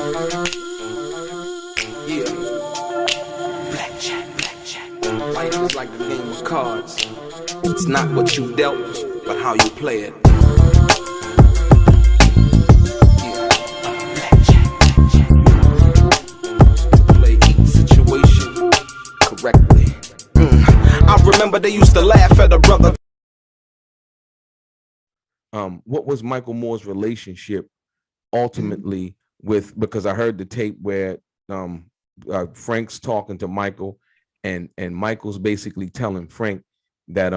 Yeah. Blackjack. Life is like a game of cards. It's not what you dealt, but how you play it. Yeah. Blackjack. To play each situation correctly. I remember they used to laugh at a brother. What was Michael Moore's relationship ultimately with, because I heard the tape where Frank's talking to Michael and Michael's basically telling Frank that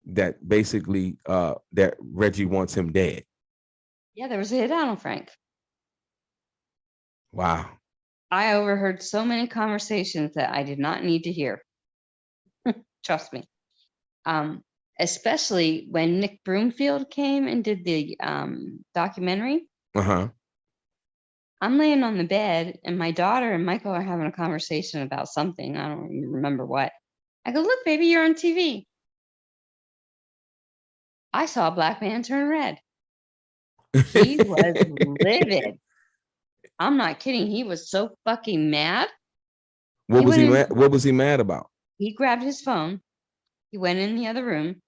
that basically that Reggie wants him dead. Yeah, there was a hit out on Frank. Wow. I overheard so many conversations that I did not need to hear. Trust me. Especially when Nick Broomfield came and did the documentary. Uh-huh. I'm laying on the bed and my daughter and Michael are having a conversation about something. I don't even remember what. I go, look, baby, you're on TV. I saw a black man turn red. He was livid. I'm not kidding. He was so fucking mad. What was he mad? What was he mad about? He grabbed his phone. He went in the other room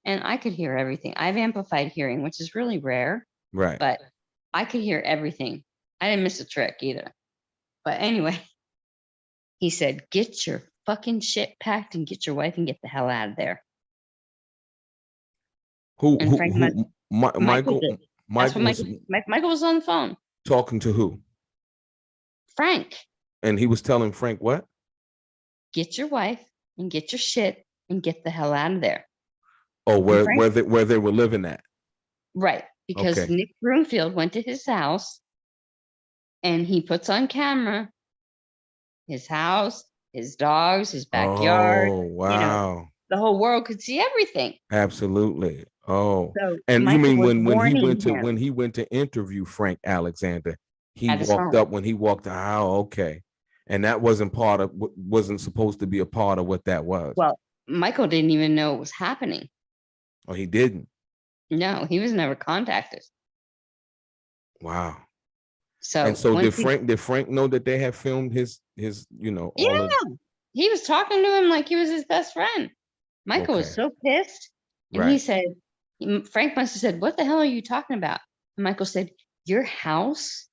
and I could hear everything. I have amplified hearing, which is really rare. Right. But I could hear everything. I didn't miss a trick either. But anyway, he said, get your fucking shit packed and get your wife and get the hell out of there. Michael was on the phone. Talking to who? Frank. And he was telling Frank what? Get your wife and get your shit and get the hell out of there. Oh, where they were living at. Right. Because okay. Nick Broomfield went to his house and he puts on camera his house, his dogs, his backyard. Oh, wow. You know, the whole world could see everything. Absolutely. Oh, so and Michael, you mean when he went to interview Frank Alexander, he walked up when he walked out. Oh, okay. And that wasn't supposed to be a part of what that was. Well, Michael didn't even know it was happening. Oh, he didn't. No, he was never contacted. Wow. So did Frank know that they had filmed his Yeah, he was talking to him like he was his best friend. Michael was so pissed. And he said, Frank must have said, what the hell are you talking about? And Michael said, your house,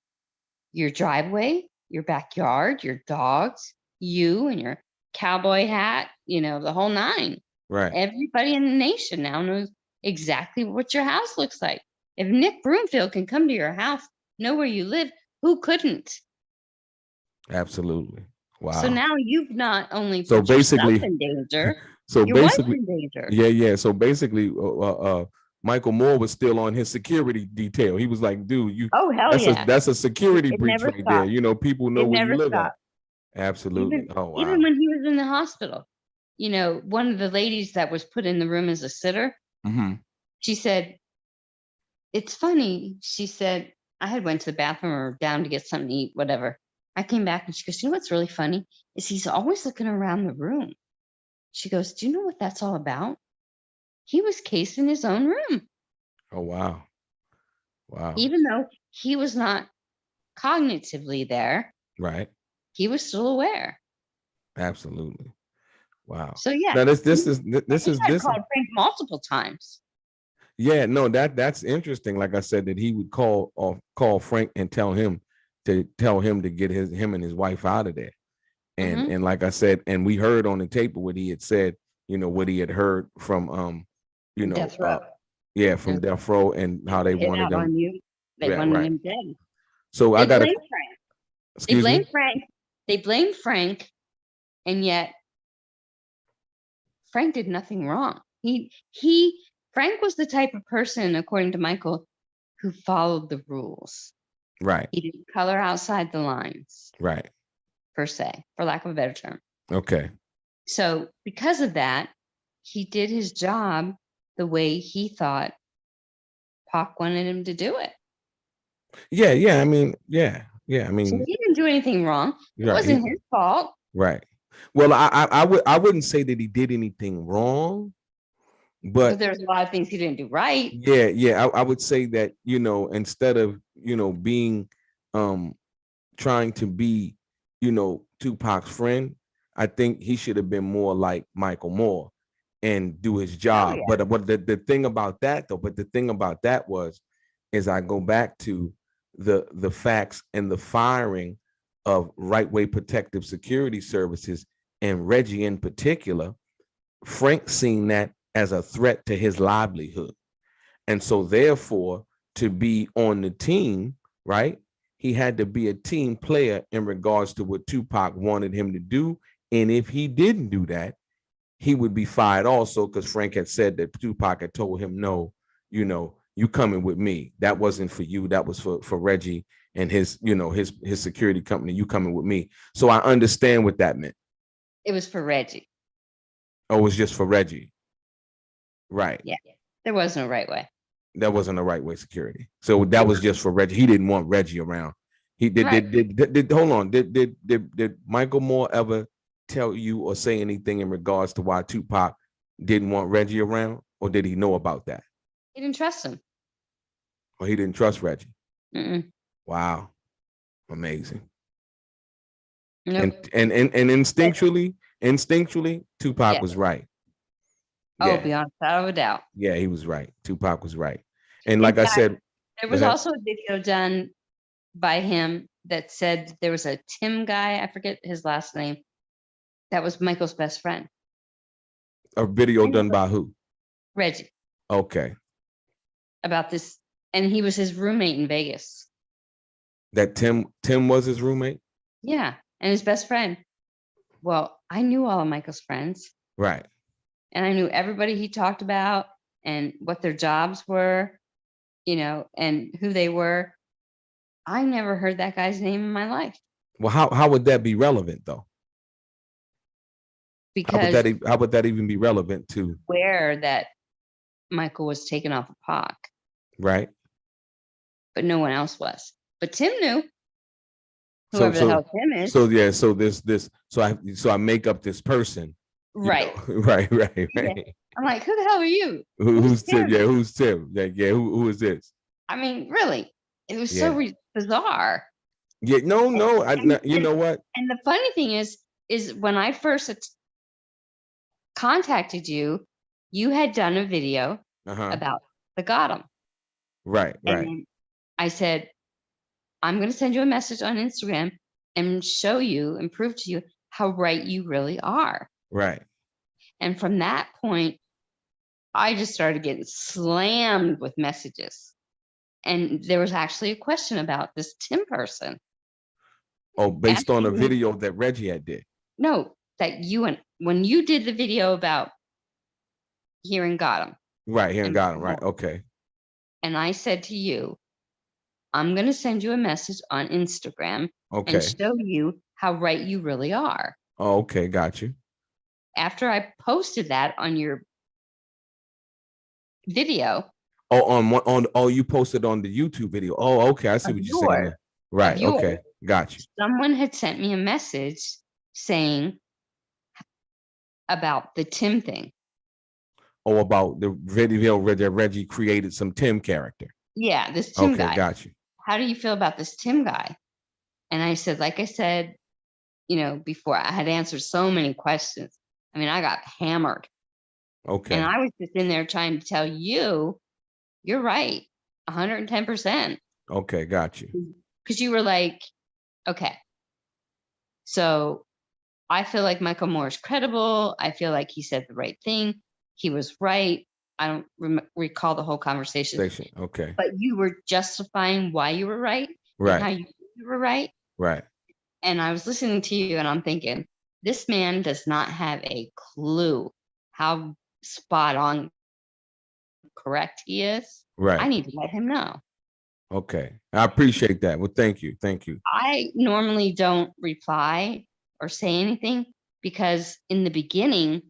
your driveway, your backyard, your dogs, you and your cowboy hat, the whole nine. Right. Everybody in the nation now knows exactly what your house looks like. If Nick Broomfield can come to your house, know where you live, who couldn't? Absolutely. Wow. So now you've not only put yourself in danger, your wife's in danger. Yeah. So basically, Michael Moore was still on his security detail. He was like, dude, that's a security breach right there. People know where you live at. Absolutely. Even when he was in the hospital, one of the ladies that was put in the room as a sitter, she said, it's funny. She said, I had went to the bathroom or down to get something to eat, whatever. I came back and she goes, what's really funny is he's always looking around the room. She goes, do you know what that's all about? He was cased in his own room. Oh, wow. Wow. Even though he was not cognitively there. Right. He was still aware. Absolutely. Wow. So yeah. Now this is called Frank multiple times. Yeah, no, that's interesting. Like I said, that he would call Frank and tell him to get him and his wife out of there. And like I said, and we heard on the tape what he had said, what he had heard from Death Row. From Death Row and how they wanted him. On you. They wanted him dead. So I got to They blame Frank, and yet Frank did nothing wrong. Frank was the type of person, according to Michael, who followed the rules. Right. He didn't color outside the lines. Right. Per se, for lack of a better term. Okay. So because of that, he did his job the way he thought Pac wanted him to do it. Yeah. I mean, so he didn't do anything wrong. It wasn't his fault. Right. Well, I wouldn't say that he did anything wrong. But there's a lot of things he didn't do right. Yeah. I would say that, instead of, being trying to be, you know, Tupac's friend, I think he should have been more like Michael Moore and do his job. yeah. But what the thing about that though, but the thing about that was, is I go back to the facts and the firing of Right Way Protective Security Services and Reggie in particular. Frank seen that as a threat to his livelihood. And so therefore, to be on the team, right, he had to be a team player in regards to what Tupac wanted him to do. And if he didn't do that, he would be fired also, because Frank had said that Tupac had told him, no, you know, you coming with me. That wasn't for you. That was for Reggie and his, you know, his security company. You coming with me. So I understand what that meant. It was for Reggie. Oh, it was just for Reggie. Right. Yeah. There was no right way. That wasn't the right way security. So that was just for Reggie. He didn't want Reggie around. He did. Right. Did hold on. Did Michael Moore ever tell you or say anything in regards to why Tupac didn't want Reggie around, or did he know about that? He didn't trust him. Or he didn't trust Reggie? Mm-mm. Wow, amazing. Nope. And instinctually, Tupac was right. Oh, Yeah. beyond a shadow of a doubt. Yeah, he was right. Tupac was right. And like I said, there was also a video done by him that said there was a Tim guy, I forget his last name, that was Michael's best friend. A video done by who? Reggie. Okay. About this, and he was his roommate in Vegas. That Tim was his roommate? Yeah, and his best friend. Well, I knew all of Michael's friends. Right. And I knew everybody he talked about and what their jobs were, you know, and who they were. I never heard that guy's name in my life. Well, how would that be relevant though? Because how would that even be relevant to where that Michael was taken off of Pac? Right. But no one else was. But Tim knew. Whoever the hell Tim is. So yeah, so I make up this person. Right. Right. Yeah. I'm like, who the hell are you? Who's Tim? Yeah, who's Tim? Yeah. Who is this? I mean, really, it was so bizarre. Yeah, no. You know what? And the funny thing is when I first contacted you, you had done a video about the Gotham. Right. And I said, I'm going to send you a message on Instagram and show you and prove to you how right you really are. Right. And from that point, I just started getting slammed with messages. And there was actually a question about this Tim person. Oh, based on a video that Reggie had did? No, that when you did the video about Hearing Gotham. Right, Hearing Gotham, right, okay. And I said to you, I'm going to send you a message on Instagram and show you how right you really are. Oh, okay, got you. After I posted that on your video. Oh, you posted on the YouTube video. Oh, okay, I see what you're saying. Right, okay, got you. Someone had sent me a message saying about the Tim thing. Oh, about the video where Reggie created some Tim character. Yeah, this Tim guy. Okay, got you. How do you feel about this Tim guy? And I said, like I said, you know, before, I had answered so many questions. I mean, I got hammered. Okay. And I was just in there trying to tell you, you're right, 110%. Okay, got you. Because you were like, okay, so I feel like Michael Moore is credible. I feel like he said the right thing. He was right. I don't recall the whole conversation. Okay. But you were justifying why you were right. Right. And how you were right. Right. And I was listening to you and I'm thinking, this man does not have a clue how spot on correct he is. Right. I need to let him know. Okay. I appreciate that. Well, thank you. Thank you. I normally don't reply or say anything because in the beginning,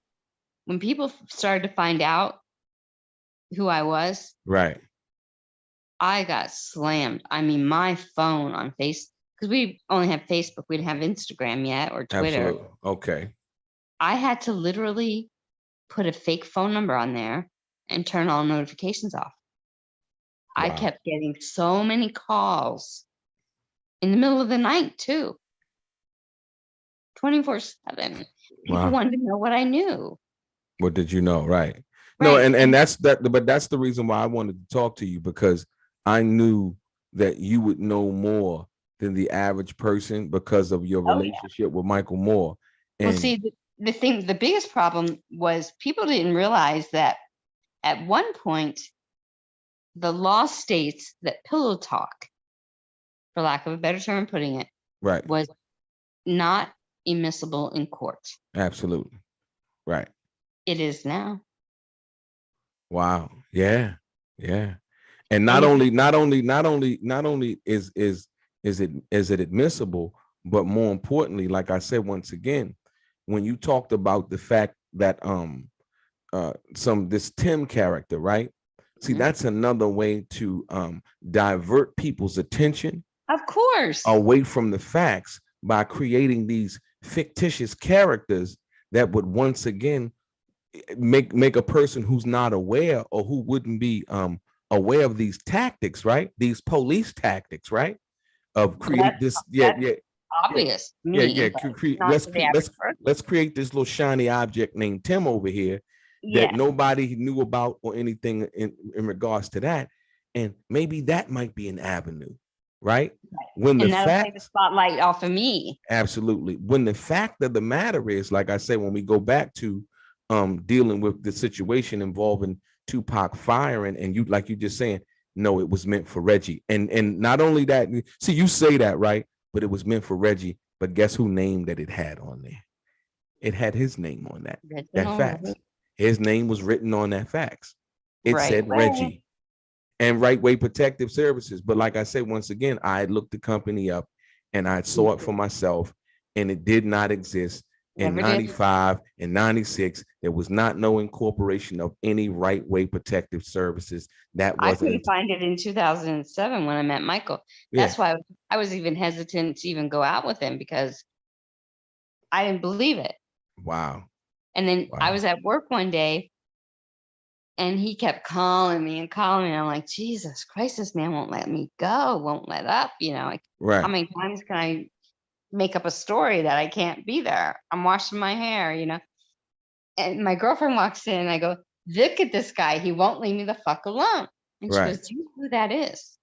when people started to find out who I was, right, I got slammed. I mean, my phone on Facebook, because we only have Facebook, we didn't have Instagram yet or Twitter. Absolutely. Okay. I had to literally put a fake phone number on there and turn all notifications off. Wow. I kept getting so many calls in the middle of the night too. 24/7. People wanted to know what I knew. What did you know? Right. No, and that's that, but that's the reason why I wanted to talk to you, because I knew that you would know more than the average person because of your relationship with Michael Moore. And well, see, the biggest problem was people didn't realize that at one point, the law states that pillow talk, for lack of a better term putting it, was not admissible in court. Absolutely. Right. It is now. Wow. Yeah. Yeah. And not only is it admissible, but more importantly, like I said, once again, when you talked about the fact that this Tim character, right? See, that's another way to divert people's attention, of course, away from the facts by creating these fictitious characters that would once again make a person who's not aware or who wouldn't be aware of these tactics, right? These police tactics, right? Of create this, obvious. Let's create this little shiny object named Tim over here that nobody knew about or anything in regards to that, and maybe that might be an avenue, right? When the that'll take the spotlight off of me. Absolutely. When the fact of the matter is, like I said, when we go back to dealing with the situation involving Tupac firing, and you, like you just saying, no, it was meant for Reggie, and not only that, see, you say that, right? But it was meant for Reggie. But guess who name that it had on there? It had his name on that fax. His name was written on that fax. It said Reggie and Right Way Protective Services. But like I said, once again, I had looked the company up and I saw it for myself, and it did not exist. In 95 and 96, there was not no incorporation of any Right Way Protective Services. That wasn't. I couldn't find it in 2007 when I met Michael. That's why I was even hesitant to even go out with him, because I didn't believe it. Wow. And then I was at work one day, and he kept calling me. I'm like, Jesus Christ, this man won't let me go, won't let up. You know, like, how many times can I make up a story that I can't be there? I'm washing my hair, you know. And my girlfriend walks in, and I go, look at this guy. He won't leave me the fuck alone. And she goes, do you know who that is?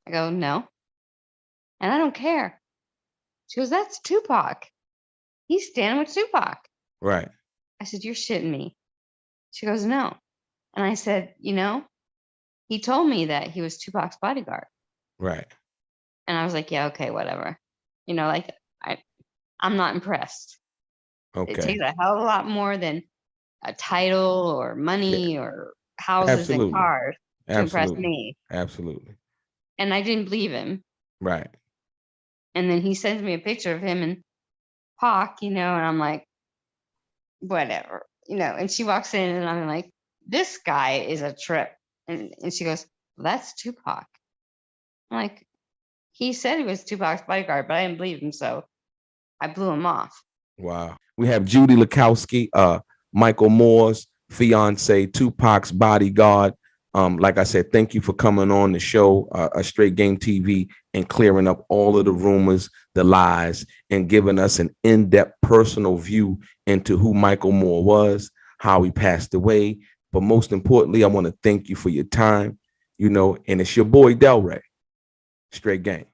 I go, no. And I don't care. She goes, that's Tupac. He's standing with Tupac. Right. I said, you're shitting me. She goes, no. And I said, you know, he told me that he was Tupac's bodyguard. Right. And I was like, yeah, okay, whatever. You know, like, I'm not impressed. Okay. It takes a hell of a lot more than a title or money or houses and cars to impress me. Absolutely. And I didn't believe him. Right. And then he sends me a picture of him and Pac, you know, and I'm like, whatever, you know. And she walks in, and I'm like, this guy is a trip. And she goes, well, that's Tupac. I'm like, he said he was Tupac's bodyguard, but I didn't believe him, so I blew him off. Wow. We have Judy Lachowski, Michael Moore's fiance, Tupac's bodyguard. Like I said, thank you for coming on the show, a Straight Game TV, and clearing up all of the rumors, the lies, and giving us an in-depth personal view into who Michael Moore was, how he passed away. But most importantly, I want to thank you for your time, you know, and it's your boy DELRAY, Straight Game.